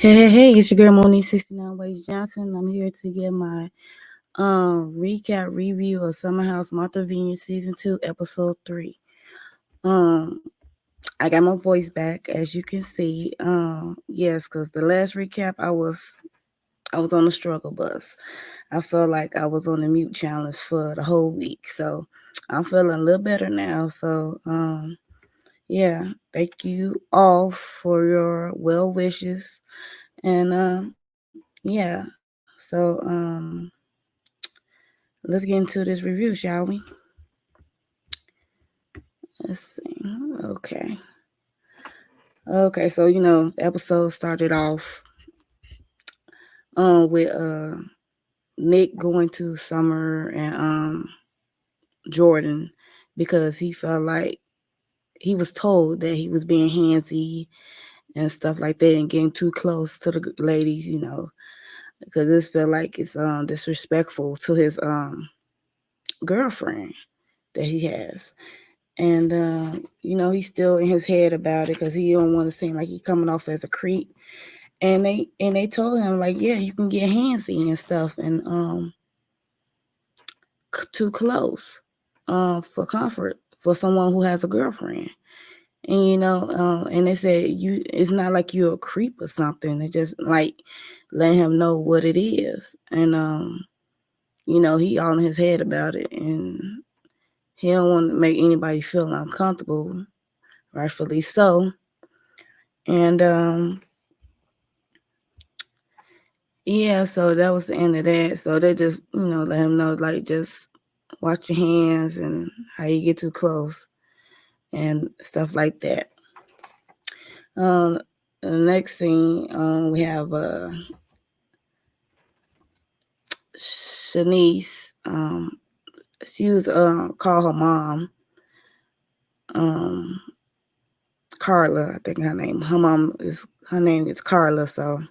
Hey, it's your girl Monique 69 Ways Johnson. I'm here to give my recap review of Summer House Martha Vineyard Season 2, Episode 3. I got my voice back, as you can see. Yes, because the last recap I was on the struggle bus. I felt like I was on the mute challenge for the whole week. So I'm feeling a little better now. So yeah, thank you all for your well wishes. And yeah, so let's get into this review, shall we? Let's see. Okay. Okay, so the episode started off with Nick going to Summer and Jordan because he felt like he was told that he was being handsy and stuff like that and getting too close to the ladies, because this felt like it's disrespectful to his girlfriend that he has. And he's still in his head about it because he don't want to seem like he's coming off as a creep. And they told him like, yeah, you can get handsy and stuff and too close for comfort for someone who has a girlfriend. And and they said it's not like you're a creep or something. They just like let him know what it is. And he all in his head about it, and he don't want to make anybody feel uncomfortable, rightfully so. And yeah, so that was the end of that. So they just, let him know, like, just watch your hands and how you get too close and stuff like that. Um, the next scene, we have Shanice. She was called her mom, um, Carla. I think her name. Her name is Carla. So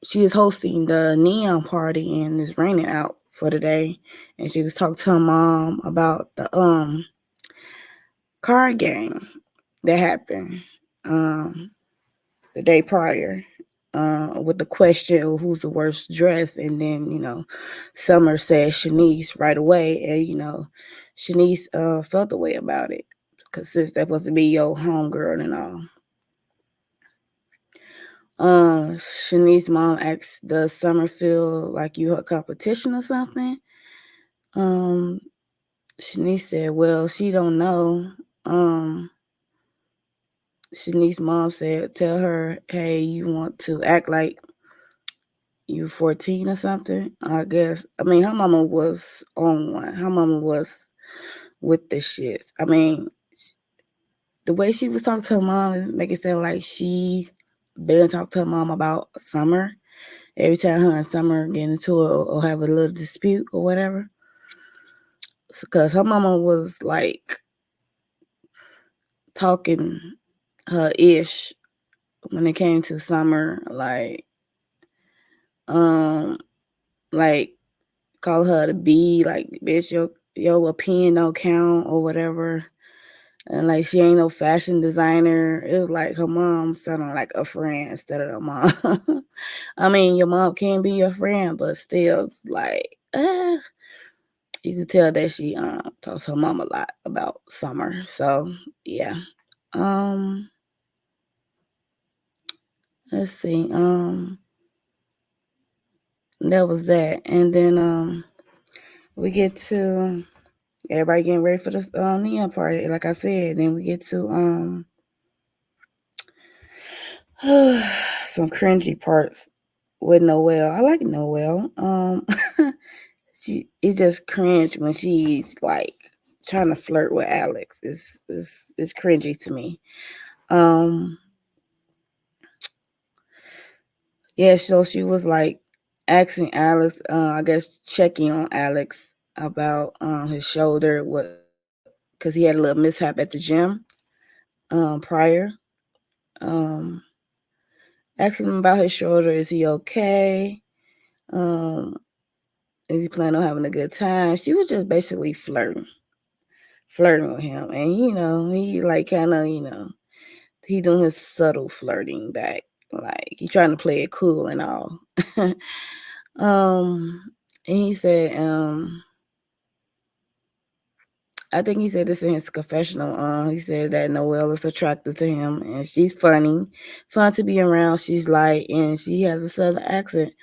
she is hosting the neon party and it's raining out for the day, and she was talking to her mom about the card game that happened the day prior, with the question of who's the worst dressed. And then Summer said Shanice right away, and Shanice felt the way about it because since that was to be your homegirl and all. Shanice's mom asked, "Does Summer feel like you her competition or something?" Um, Shanice said, "Well, she don't know." Shanice's mom said, "Tell her, hey, you want to act like you 14 or something." I guess. I mean, her mama was on one. Her mama was with the shit. I mean, the way she was talking to her mom is make it feel like she been talking to her mom about Summer. Every time her and Summer get into it or have a little dispute or whatever. Because her mama was like talking her ish when it came to Summer, um, like call her to be like, bitch, your opinion don't count or whatever. And like she ain't no fashion designer. It was like her mom sounding like a friend instead of her mom. I mean, your mom can be your friend, but still, it's like, you can tell that she talks to her mom a lot about Summer. So yeah. Um, let's see. That was that, and then we get to everybody getting ready for the neon party. Like I said, then we get to some cringy parts with Noelle. I like Noelle. It's just cringe when she's like trying to flirt with Alex. It's cringy to me. Um, yeah, so she was like asking Alex, I guess checking on Alex about his shoulder, what because he had a little mishap at the gym prior. Um, Asking him about his shoulder, is he okay? Um, is he planning on having a good time? She was just basically flirting with him, and he like kind of he doing his subtle flirting back. Like he trying to play it cool and all. um and he said, I think he said this in his confessional. He said that Noelle is attracted to him and she's funny, fun to be around. She's light and she has a southern accent,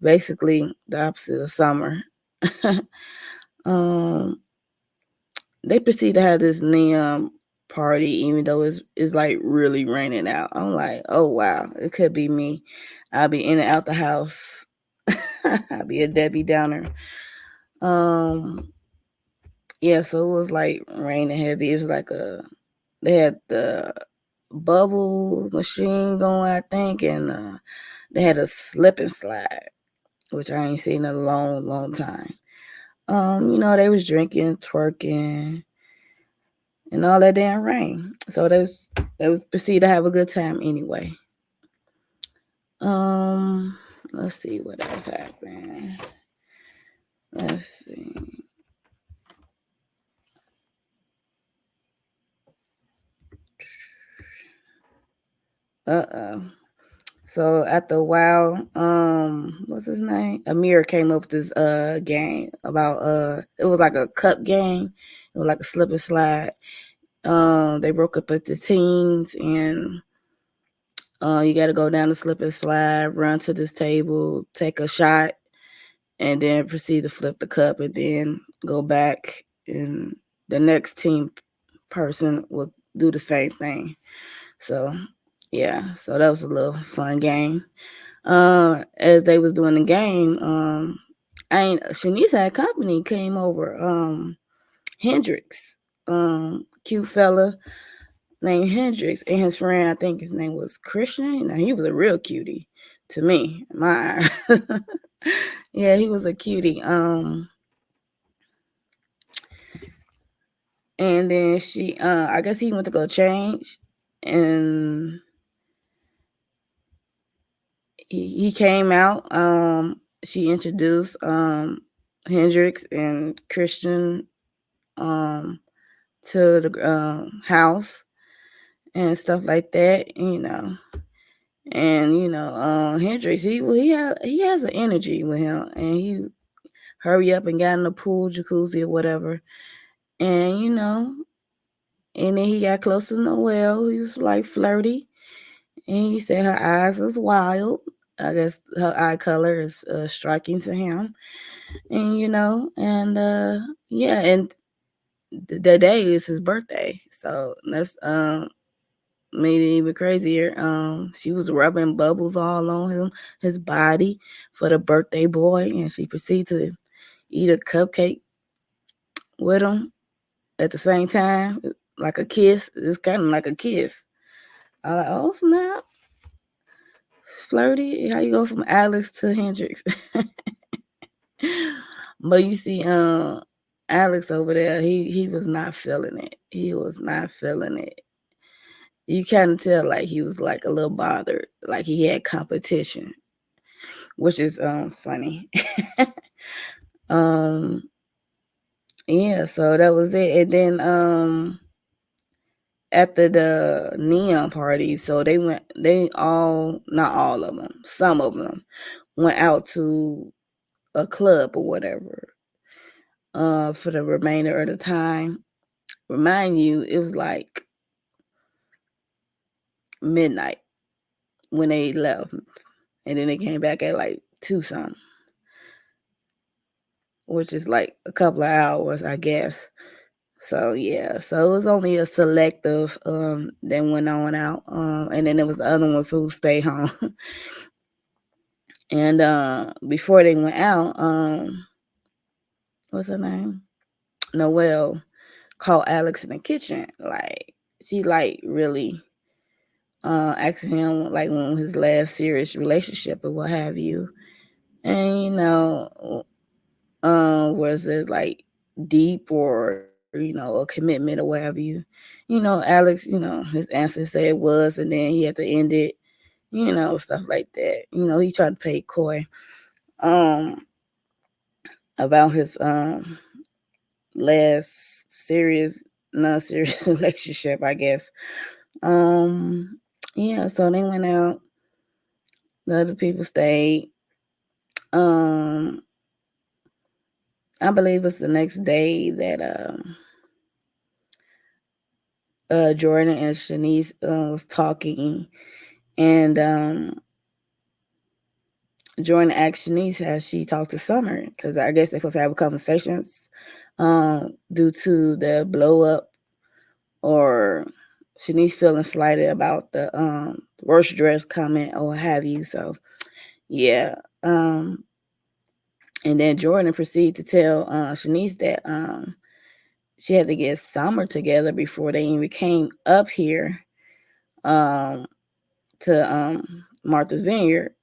basically the opposite of Summer. um, they proceed to have this neon party, even though it's like really raining out. I'm like, oh wow, it could be me. I'll be in and out the house. I'll be a Debbie Downer. Um, yeah, so it was like raining heavy. It was like they had the bubble machine going, I think, and they had a slip and slide, which I ain't seen in a long, long time. They was drinking, twerking, and all that damn rain. So they was proceed to have a good time anyway. Let's see what else happened. Let's see. So after a while, what's his name? Amir came up with this game about it was like a cup game. It was like a slip and slide. They broke up into teams and you gotta go down the slip and slide, run to this table, take a shot, and then proceed to flip the cup and then go back and the next team person will do the same thing. So yeah, so that was a little fun game. As they was doing the game, Shanice had company came over. Hendrix, cute fella named Hendrix, and his friend, I think his name was Christian. Now he was a real cutie to me, my eye. Yeah, he was a cutie. And then I guess he went to go change, and he came out. She introduced Hendrix and Christian to the house and stuff like that, And Hendrix, he has an energy with him, and he hurry up and got in the pool, jacuzzi, or whatever, and and then he got close to Noelle. He was like flirty, and he said her eyes was wild. I guess her eye color is striking to him, and yeah, and the day is his birthday, so that's made it even crazier. She was rubbing bubbles all on his body for the birthday boy, and she proceeded to eat a cupcake with him at the same time, like a kiss. It's kind of like a kiss. I was like, oh snap, flirty. How you go from Alex to Hendrix? But you see, Alex over there, he was not feeling it. He was not feeling it. You kind of tell like he was like a little bothered, like he had competition, which is funny. um yeah, so that was it. And then after the neon party, so they all, not all of them, some of them went out to a club or whatever for the remainder of the time. Remind you, it was like midnight when they left, and then they came back at like 2 something, which is like a couple of hours, I guess. So yeah, so it was only a selective that went on out, and then there was the other ones who stayed home. And before they went out, what's her name? Noelle called Alex in the kitchen, like she like really asking him like when his last serious relationship or what have you, and was it like deep or a commitment or what have you. Alex, his answer said it was, and then he had to end it, stuff like that. He tried to play coy about his last serious non-serious relationship, I guess. Um, yeah, so they went out. The other people stayed. Um, I believe it's the next day that Jordan and Shanice was talking, and Jordan asked Shanice has she talked to Summer, because I guess they're supposed to have conversations due to the blow up, or Shanice feeling slighted about the worst dress comment or what have you. So yeah. And then Jordan proceeded to tell Shanice that she had to get Summer together before they even came up here um, to Martha's Vineyard,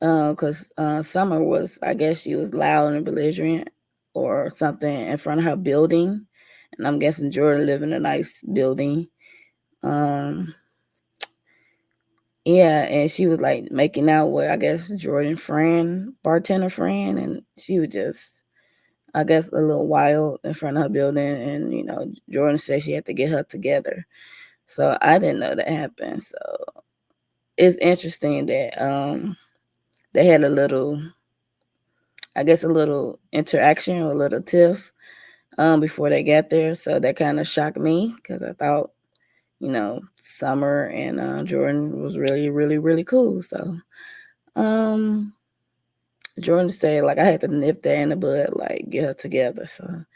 because Summer was, I guess she was loud and belligerent or something in front of her building. And I'm guessing Jordan lived in a nice building. Um, yeah, and she was like making out with, I guess, Jordan friend, bartender friend, and she was just, I guess, a little wild in front of her building. And, Jordan said she had to get her together. So I didn't know that happened. So it's interesting that they had a little, I guess, a little interaction or a little tiff before they got there. So that kind of shocked me, because I thought, Summer and Jordan was really, really, really cool. So um, Jordan said, like, I had to nip that in the bud, like, get her together. So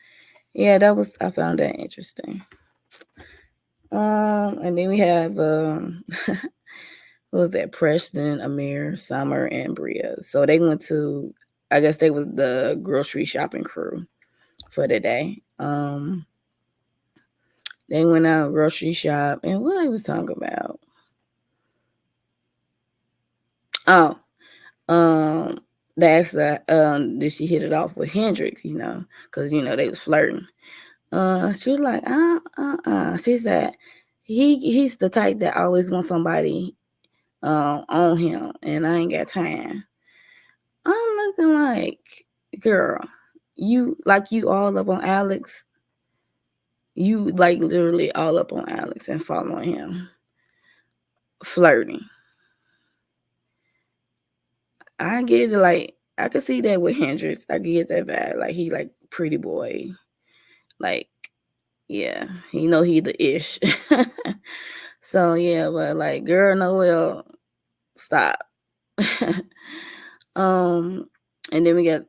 yeah, I found that interesting. And then we have who was that? Preston, Amir, Summer, and Bria. So they went to, I guess they was the grocery shopping crew for the day. They went out grocery shop, and what I was talking about? Oh, they asked her, did she hit it off with Hendrix? Because they was flirting. She was like, She said he's the type that always wants somebody on him, and I ain't got time. I'm looking like, girl, you all up on Alex. You like literally all up on Alex and following him, flirting. I get it, like I could see that with Hendrix. I get that vibe. Like he like pretty boy. Like, yeah, he the ish. So yeah, but like, girl, Noel, stop. um, and then we got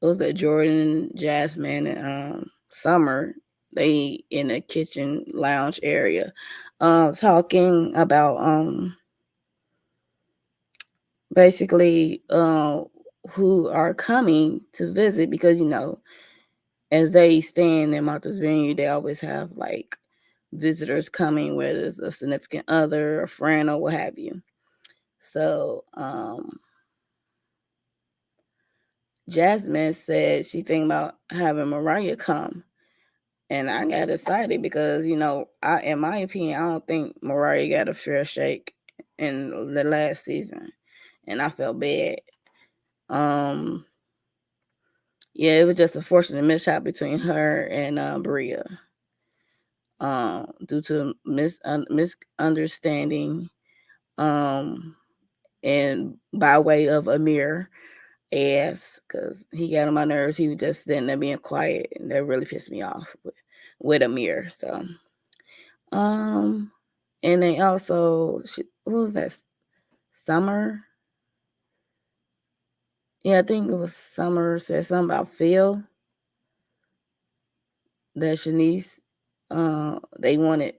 those that Jordan, Jasmine, and Summer. They in the kitchen lounge area, talking about basically who are coming to visit, because as they stand in Martha's Vineyard, they always have like visitors coming, whether it's a significant other, a friend, or what have you. So Jasmine said she think about having Mariah come. And I got excited because, in my opinion, I don't think Mariah got a fair shake in the last season. And I felt bad. Um, yeah, it was just a fortunate mishap between her and Bria. Due to misunderstanding, and by way of Amir ass, because he got on my nerves. He was just sitting there being quiet, and that really pissed me off with Amir. So, and they also, who was that? Summer. Yeah, I think it was Summer said something about Phil, that Shanice, they wanted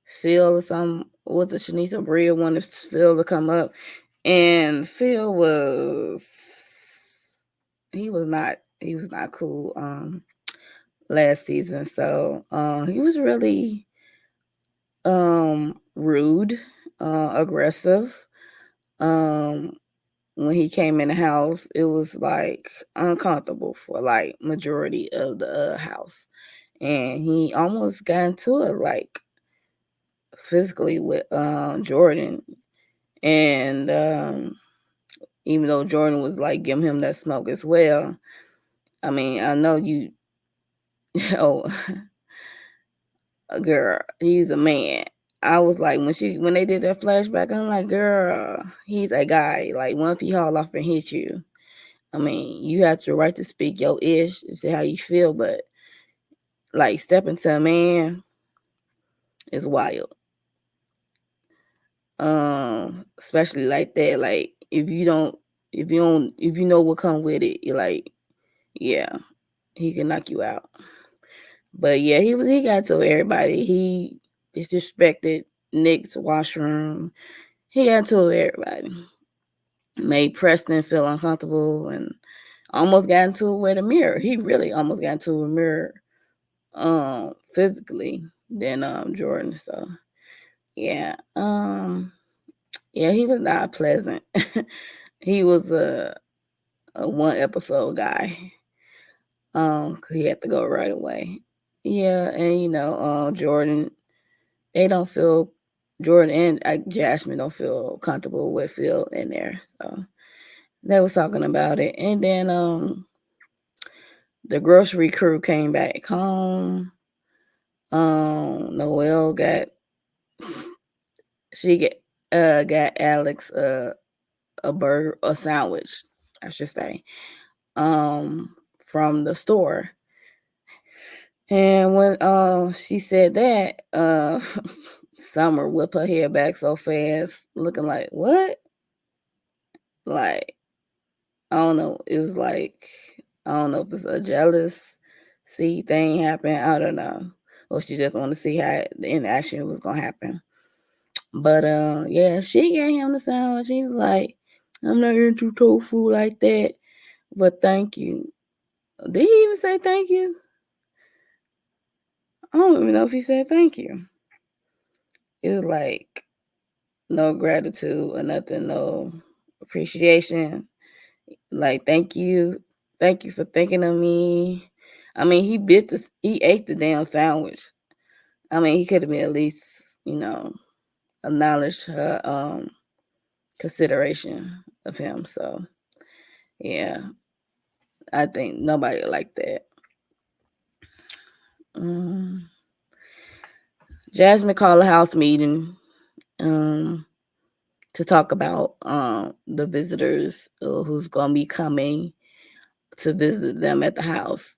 Phil or some, was it Shanice or Bria wanted Phil to come up, and Phil he was not cool last season. So he was really rude, aggressive. Um when he came in the house, it was like uncomfortable for like majority of the house. And he almost got into it like physically with Jordan. And even though Jordan was like giving him that smoke as well. I mean, I know you know girl, he's a man. I was like, when they did that flashback, I'm like, girl, he's a guy. Like, once he haul off and hit you, I mean, you have the right to speak your ish and say how you feel, but like stepping to a man is wild. Especially like that. Like if you know what come with it, you're like, yeah, he can knock you out. But yeah, he got to everybody. He disrespected Nick's washroom. He got to everybody. Made Preston feel uncomfortable and almost got into it with a mirror. He really almost got into a mirror physically than Jordan. So yeah. Yeah, he was not pleasant. He was a one episode guy. 'Cause he had to go right away. Yeah, and Jordan, they don't feel Jordan and Jasmine don't feel comfortable with Phil in there. So they was talking about it. And then the grocery crew came back home. Noelle she got Alex a burger, a sandwich, I should say, from the store. And when she said that, Summer whipped her hair back so fast, looking like, what? Like, I don't know. It was like, I don't know if it's a jealousy thing happened. I don't know. Or she just want to see how the interaction was gonna happen. But yeah, she gave him the sandwich. He was like, I'm not into tofu like that, but thank you. Did he even say thank you? I don't even know if he said thank you. It was like no gratitude or nothing, no appreciation. Like, thank you. Thank you for thinking of me. I mean, he ate the damn sandwich. I mean, he could have been at least, acknowledged her consideration of him. So yeah, I think nobody liked that. Um, Jasmine called a house meeting to talk about the visitors who's gonna be coming to visit them at the house.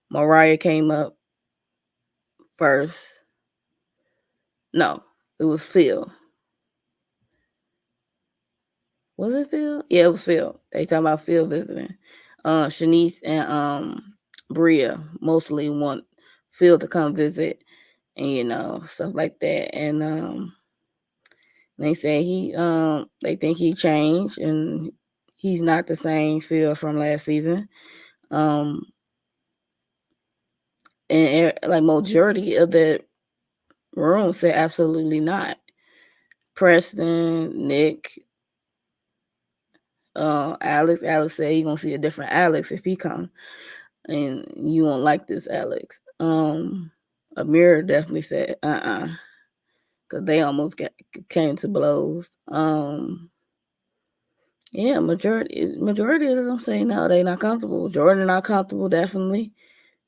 Mariah came up first. No, it was Phil. Was it Phil? Yeah, it was Phil. They talking about Phil visiting. Shanice and Bria mostly want Phil to come visit and stuff like that. And they say they think he changed and he's not the same Phil from last season. And like majority of the room said absolutely not. Preston, Nick, Alex said he gonna see a different Alex if he come, and you won't like this Alex. Amir definitely said because they almost came to blows. Yeah, majority of them say no, they not comfortable. Jordan not comfortable definitely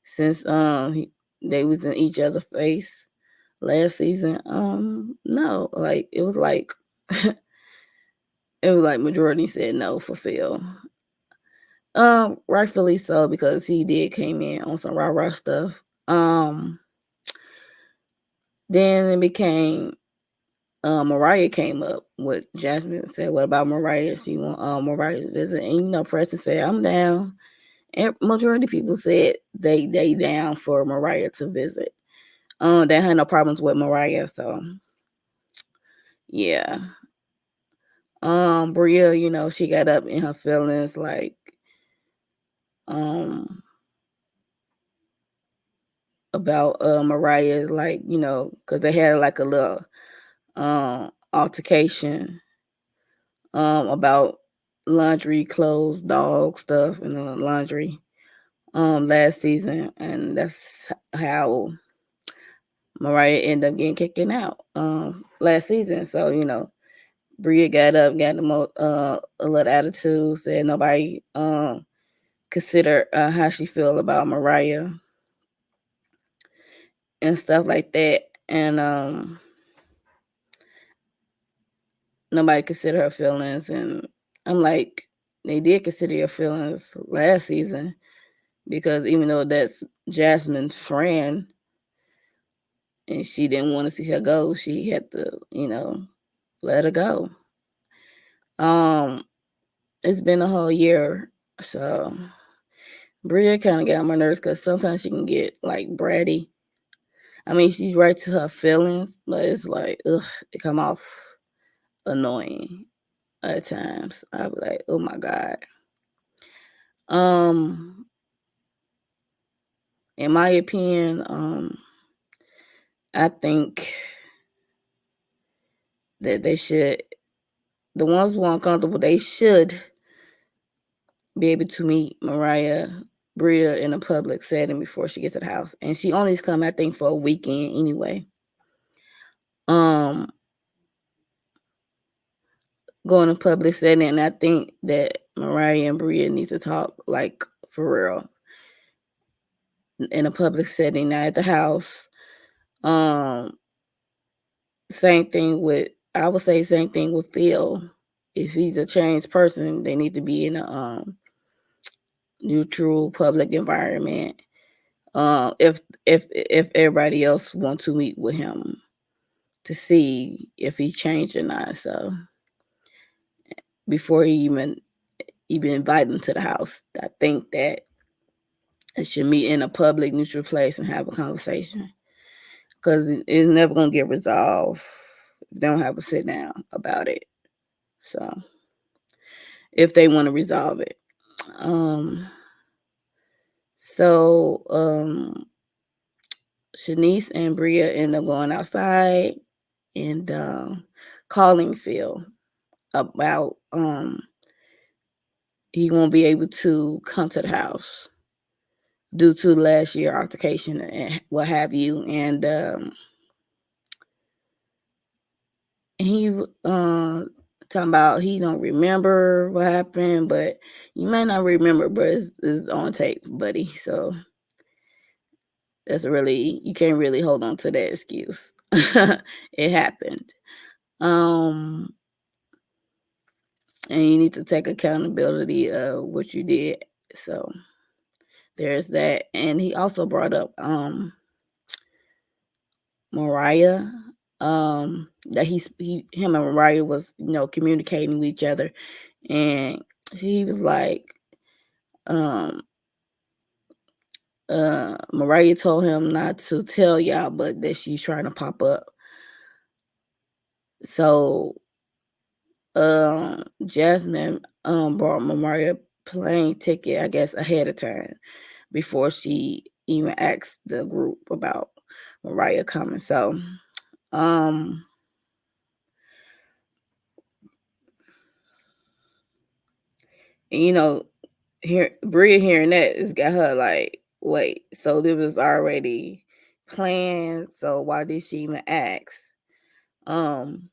since they was in each other's face last season. No, like it was like it was like majority said no for Phil. Rightfully so because he did came in on some rah stuff. Then it became Mariah came up. What Jasmine said, what about Mariah? She want Mariah to visit, and Preston said, I'm down. And majority of people said they down for Mariah to visit. They had no problems with Mariah, so yeah. Bria, she got up in her feelings like about Mariah, like, because they had like a little altercation about laundry, clothes, dog stuff, and laundry last season, and that's how Mariah ended up getting kicked out last season. So Bria got up, got a little attitude, said nobody consider how she feel about Mariah. and stuff like that. And nobody consider her feelings. And I'm like, they did consider your feelings last season because even though that's Jasmine's friend and she didn't want to see her go, she had to, let her go. Um, it's been a whole year, so Bria kind of got on my nerves because sometimes she can get like bratty. I mean, she's right to her feelings, but it's like, ugh, it come off annoying at times. I'll be like, oh my God. Um, in my opinion, I think that they should, the ones who are uncomfortable, they should be able to meet Bria in a public setting before she gets to the house. And she only is coming, I think, for a weekend anyway. Um, Going to public setting, and I think that Mariah and Bria need to talk like for real in a public setting, not at the house. Um, Same thing with, I would say same thing with Phil. If he's a changed person, they need to be in a neutral public environment. If everybody else want to meet with him to see if he changed or not. So before he even invite them to the house, I think that it should meet in a public neutral place and have a conversation because it's never gonna get resolved if they don't have a sit down about it. So if they want to resolve it. Um, so Shanice and Bria end up going outside and calling Phil about he won't be able to come to the house due to last year altercation and what have you. And he talking about he don't remember what happened, but you might not remember, but it's on tape, buddy. So that's really, you can't really hold on to that excuse. It happened. Um and you need to take accountability of what you did. So there's that. And he also brought up Mariah, that him and Mariah was, communicating with each other, and he was like, um, Mariah told him not to tell y'all, but that she's trying to pop up. So, Jasmine, bought Mariah plane ticket, I guess, ahead of time before she even asked the group about Mariah coming. So, um, you know, Bria hearing that has got her like, wait, so this was already planned. So why did she even ask? Um,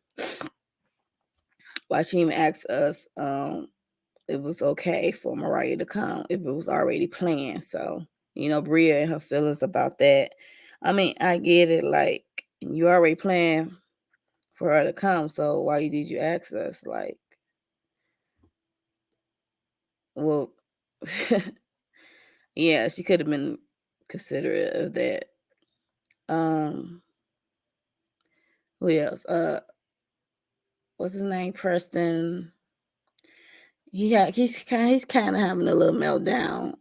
why she even asked us? It was okay for Mariah to come if it was already planned. So Bria and her feelings about that. I mean, I get it. Like you already planned for her to come, so why did you ask us? Like, well, yeah, she could have been considerate of that. Um, who else? What's his name? Preston. He's kind of having a little meltdown.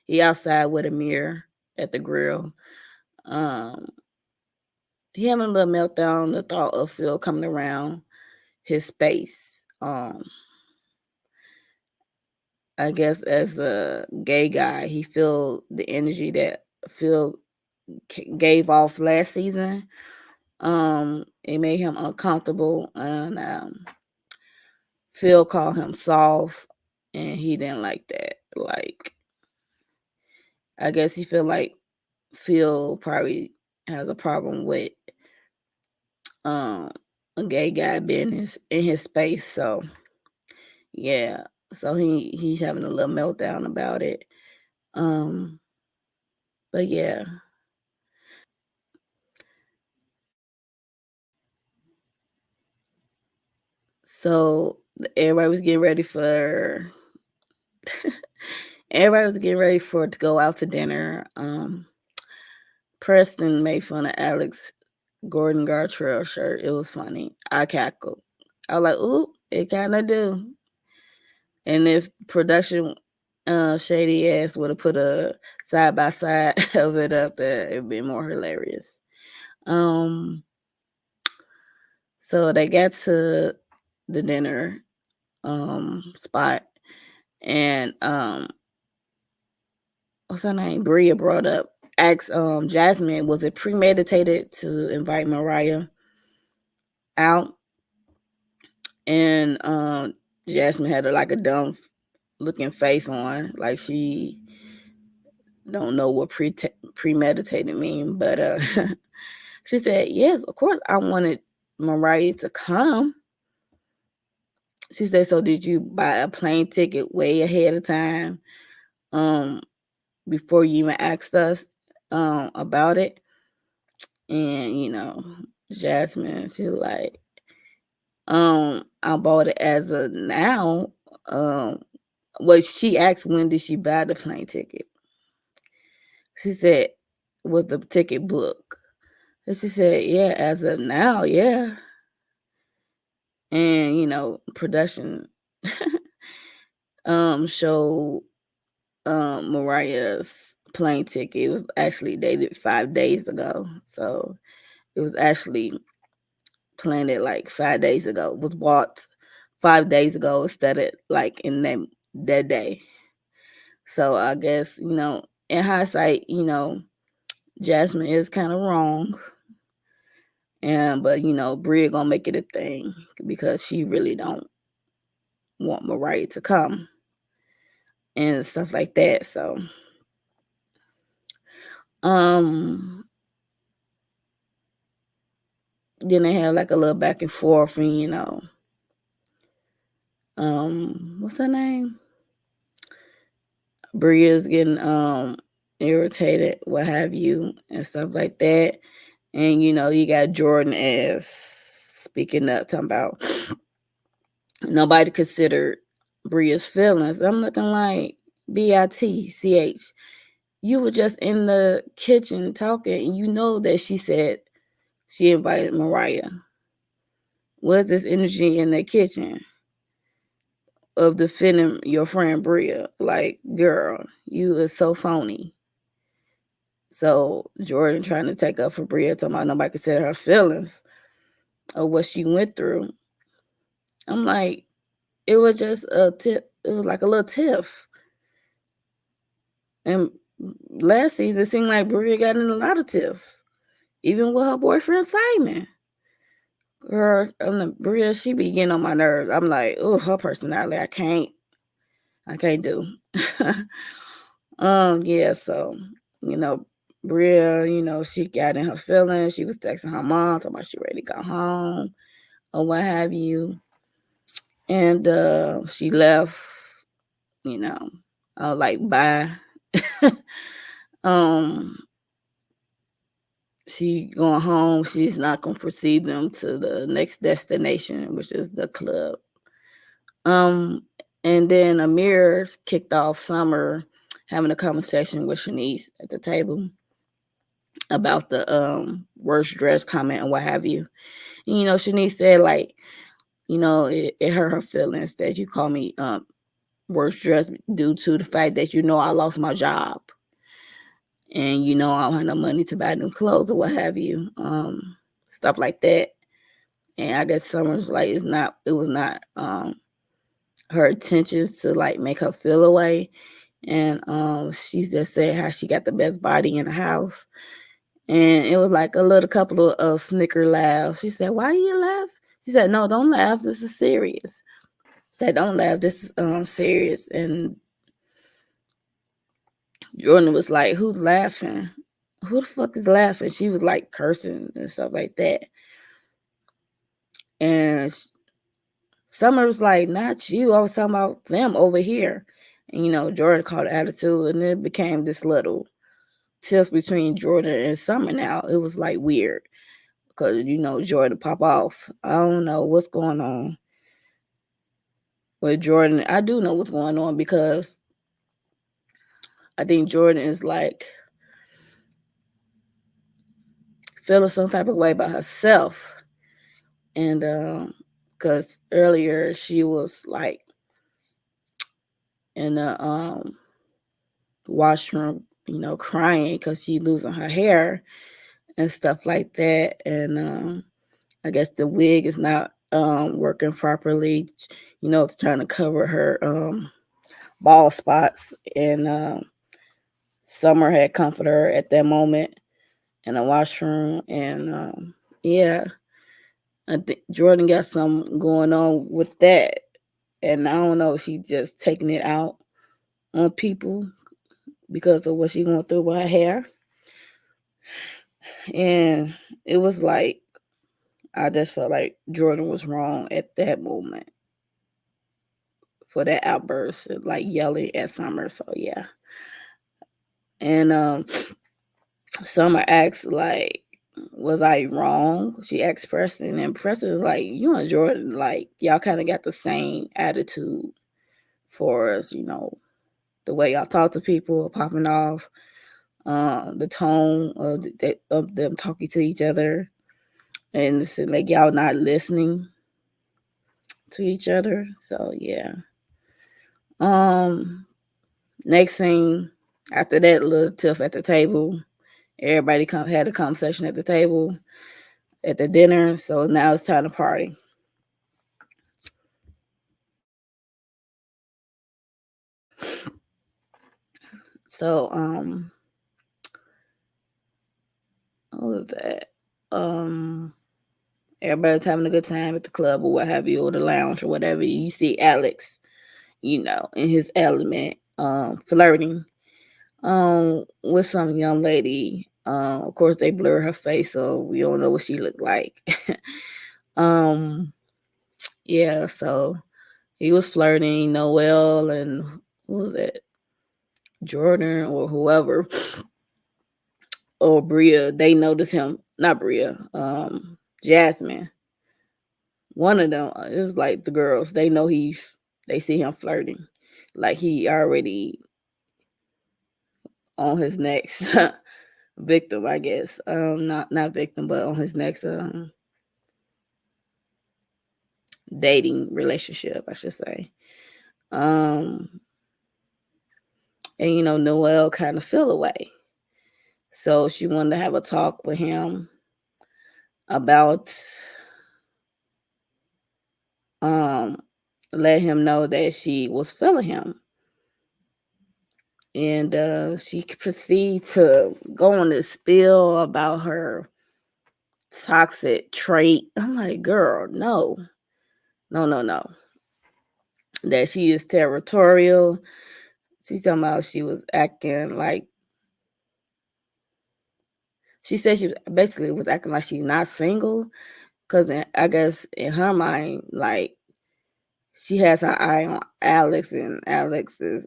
He outside with a mirror at the grill. Um, he having a little meltdown. The thought of Phil coming around his space. I guess as a gay guy, he feel the energy that Phil gave off last season. It made him uncomfortable, and Phil called him soft, and he didn't like that. Like, I guess he feel like Phil probably has a problem with um a gay guy being in his space. So yeah, so he's having a little meltdown about it. Um, but yeah, So everybody was getting ready for everybody was getting ready for to go out to dinner. Preston made fun of Alex Gordon Gartrell shirt. It was funny. I cackled. I was like, ooh, it kind of do. And if production shady ass would have put a side by side of it up there, it'd be more hilarious. So they got to the dinner spot, and what's her name? Bria brought up, asked Jasmine, was it premeditated to invite Mariah out? And Jasmine had like a dumb looking face on, like she don't know what premeditated mean, but she said, yes, of course I wanted Mariah to come. She said, so did you buy a plane ticket way ahead of time before you even asked us about it? And Jasmine, she was like, I bought it as a now. Well, she asked when did she buy the plane ticket. She said, was the ticket book? And she said, yeah, as of now, yeah. And production showed Mariah's plane ticket. It was actually dated 5 days ago. So it was actually planned like 5 days ago. It was bought 5 days ago instead of like in that day. So I guess, in hindsight, Jasmine is kind of wrong. But Bria gonna make it a thing because she really don't want Mariah to come and stuff like that. So then they have like a little back and forth, and what's her name? Bria's getting irritated, what have you, and stuff like that. And you got Jordan as speaking up, talking about nobody considered Bria's feelings. I'm looking like BITCH. You were just in the kitchen talking, and you know that she said she invited Mariah. What's this energy in the kitchen of defending your friend Bria? Like, girl, you is so phony. So Jordan trying to take up for Bria, talking about nobody considered her feelings or what she went through. I'm like, it was just a tip. It was like a little tiff. And last season, it seemed like Bria got in a lot of tiffs, even with her boyfriend Simon. Girl, Bria, she be getting on my nerves. I'm like, oh, her personality, I can't do. Yeah, so Bria, she got in her feelings. She was texting her mom, talking about she ready to go home or what have you. And she left, like bye. She going home. She's not gonna proceed them to the next destination, which is the club. And then Amir kicked off Summer having a conversation with Shanice at the table about the worst dress comment and what have you. And, Shanice said like, it hurt her feelings that you call me worst dress due to the fact that I lost my job. And I don't have no money to buy new clothes or what have you. Stuff like that. And I guess Summer's like it was not her intentions to like make her feel away. And she just said how she got the best body in the house. And it was like a little couple of snicker laughs. She said, why you laugh? She said, no, don't laugh. This is serious. She said, don't laugh. This is serious. And Jordan was like, who's laughing? Who the fuck is laughing? She was like cursing and stuff like that. And Summer was like, not you. I was talking about them over here. And, Jordan called attitude. And it became this little tiff between Jordan and Summer now. It was like weird. Because, Jordan pop off. I don't know what's going on. with Jordan. I do know what's going on because I think Jordan is like feeling some type of way about herself. And because earlier she was like in the washroom, crying because she losing her hair and stuff like that. And I guess the wig is not working properly. It's trying to cover her bald spots. And Summer had comforted her at that moment in the washroom. And yeah, I think Jordan got something going on with that. And I don't know, she just taking it out on people because of what she going through with her hair. And it was like, I just felt like Jordan was wrong at that moment for that outburst, like yelling at Summer. So yeah. And Summer asked like, was I wrong? She asked Preston, and Preston is like, you and Jordan, like, y'all kind of got the same attitude for us, the way y'all talk to people, popping off, the tone of them talking to each other, and it's like y'all not listening to each other. So yeah. Um, Next thing after that little tiff at the table, everybody had a conversation at the table at the dinner. So now it's time to party. So what was that? Everybody's having a good time at the club or what have you, or the lounge or whatever. You see Alex, in his element, flirting with some young lady. Of course they blur her face, so we don't know what she looked like. um, yeah, so he was flirting, Noel and who was that? Jordan or whoever, or Bria, they noticed him. Not Bria, Jasmine. One of them, it was like the girls. They see him flirting, like he already on his next victim, I guess. Not victim, but on his next dating relationship, I should say. Um, and Noelle kind of fell away, so she wanted to have a talk with him about um let him know that she was feeling him. And she proceeded to go on this spiel about her toxic trait. I'm like, girl, no, no, no, no. That she is territorial. She's talking about she was acting like, she said she basically was acting like she's not single. Because I guess in her mind, like, she has her eye on Alex, and Alex is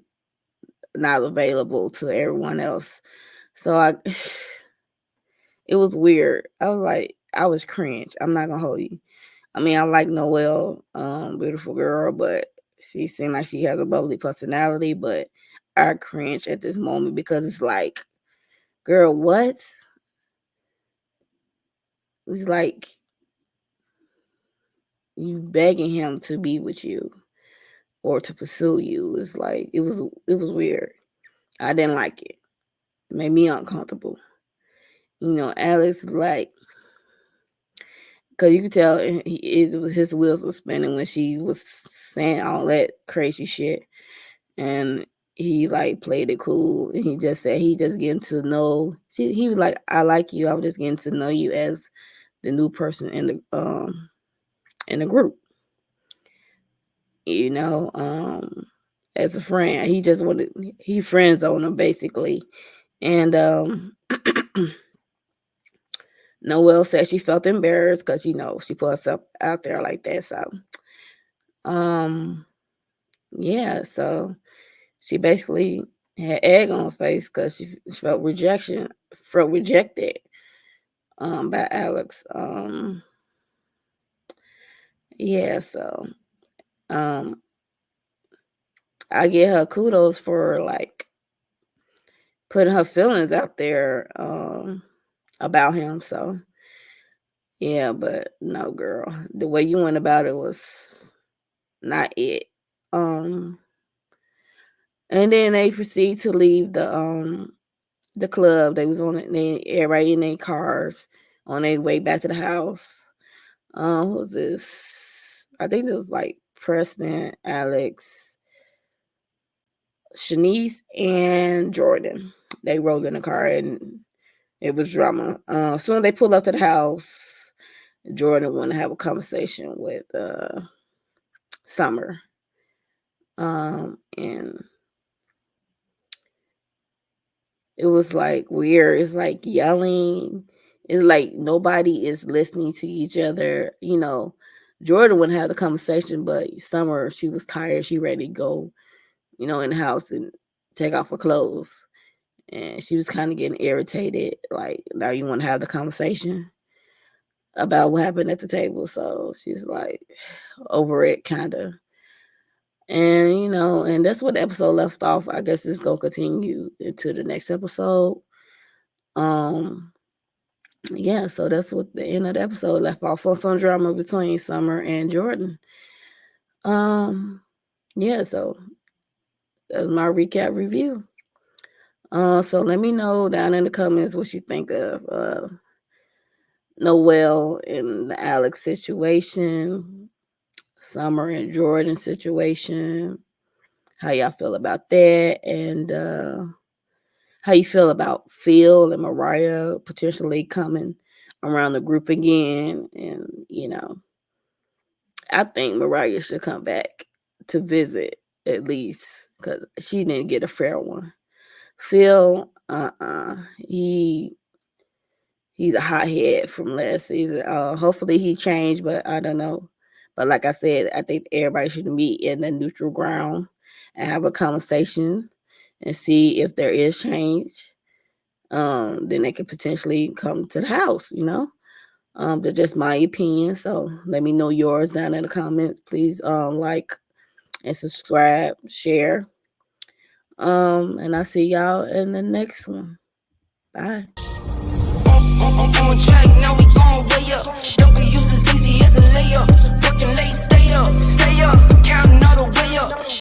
not available to everyone else. So it was weird. I was cringe. I'm not gonna hold you. I mean, I like Noelle, beautiful girl, but she seemed like she has a bubbly personality. But I cringe at this moment because it's like, girl, what? It's like you begging him to be with you or to pursue you. It's like it was weird. I didn't like it. It made me uncomfortable. Alex is like, because you could tell his wheels were spinning when she was saying all that crazy shit. And he like played it cool, and he just said he just getting to know. He was like, I like you. I was just getting to know you as the new person in the group. As a friend. He just wanted he friends on her basically. And Noelle said she felt embarrassed because she put herself out there like that. So um yeah, so she basically had egg on her face because she felt rejected by Alex. Yeah, so um I give her kudos for like putting her feelings out there about him. So yeah, but no, girl, the way you went about it was not it. Um, and then they proceed to leave the club. They was on it. Everybody in their cars on their way back to the house. Who was this? I think it was like Preston, Alex, Shanice, and Jordan. They rolled in the car and it was drama. As soon as they pulled up to the house, Jordan wanted to have a conversation with Summer. And it was like weird. It's like yelling. It's like nobody is listening to each other. You know, Jordan wouldn't have the conversation, but Summer, she was tired. She ready to go, in the house and take off her clothes. And she was kind of getting irritated. Like, now you want to have the conversation about what happened at the table. So she's like over it, kind of. And, and that's what the episode left off. I guess it's going to continue into the next episode. Yeah, so that's what the end of the episode left off on, some drama between Summer and Jordan. Yeah, so that's my recap review. So let me know down in the comments what you think of Noelle and the Alex situation, Summer and Jordan situation, how y'all feel about that, and how you feel about Phil and Mariah potentially coming around the group again. And, I think Mariah should come back to visit at least because she didn't get a fair one. Phil, he's a hothead from last season. Hopefully he changed, but I don't know. But like I said, I think everybody should meet in the neutral ground and have a conversation and see if there is change. Then they could potentially come to the house, That's just my opinion. So let me know yours down in the comments. Please like and subscribe, share. And I'll see y'all in the next one. Bye. On track, now we gon' way up.